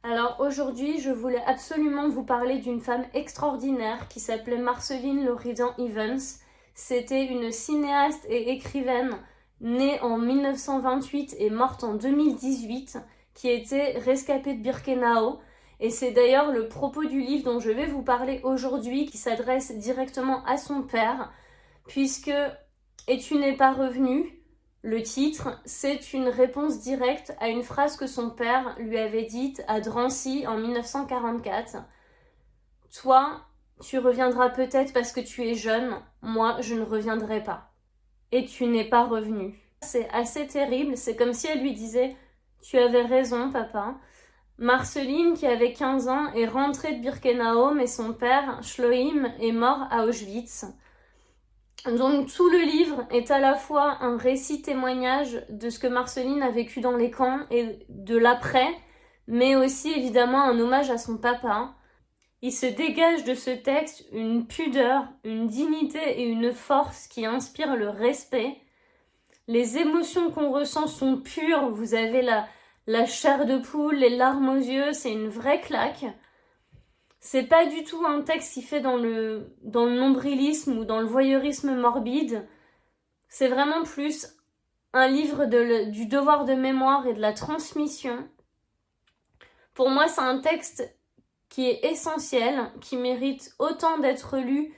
Alors aujourd'hui, je voulais absolument vous parler d'une femme extraordinaire qui s'appelait Marceline Loridan-Ivens. C'était une cinéaste et écrivaine née en 1928 et morte en 2018, qui était rescapée de Birkenau. Et c'est d'ailleurs le propos du livre dont je vais vous parler aujourd'hui, qui s'adresse directement à son père, puisque « Et tu n'es pas revenu ?» Le titre, c'est une réponse directe à une phrase que son père lui avait dite à Drancy en 1944. « Toi, tu reviendras peut-être parce que tu es jeune, moi je ne reviendrai pas. Et tu n'es pas revenu. » C'est assez terrible, c'est comme si elle lui disait « Tu avais raison, papa. » Marceline, qui avait 15 ans, est rentrée de Birkenau, mais son père, Schloim, est mort à Auschwitz. Donc tout le livre est à la fois un récit témoignage de ce que Marceline a vécu dans les camps et de l'après, mais aussi évidemment un hommage à son papa. Il se dégage de ce texte une pudeur, une dignité et une force qui inspirent le respect. Les émotions qu'on ressent sont pures, vous avez la chair de poule, les larmes aux yeux, c'est une vraie claque. C'est pas du tout un texte qui fait dans le nombrilisme ou dans le voyeurisme morbide. C'est vraiment plus un livre du devoir de mémoire et de la transmission. Pour moi, c'est un texte qui est essentiel, qui mérite autant d'être lu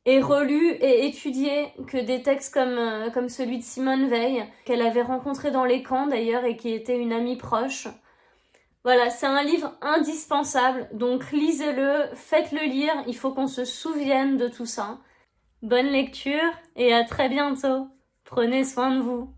et relu et étudié que des textes comme celui de Simone Veil, qu'elle avait rencontré dans les camps d'ailleurs et qui était une amie proche. Voilà, c'est un livre indispensable, donc lisez-le, faites-le lire, il faut qu'on se souvienne de tout ça. Bonne lecture et à très bientôt. Prenez soin de vous.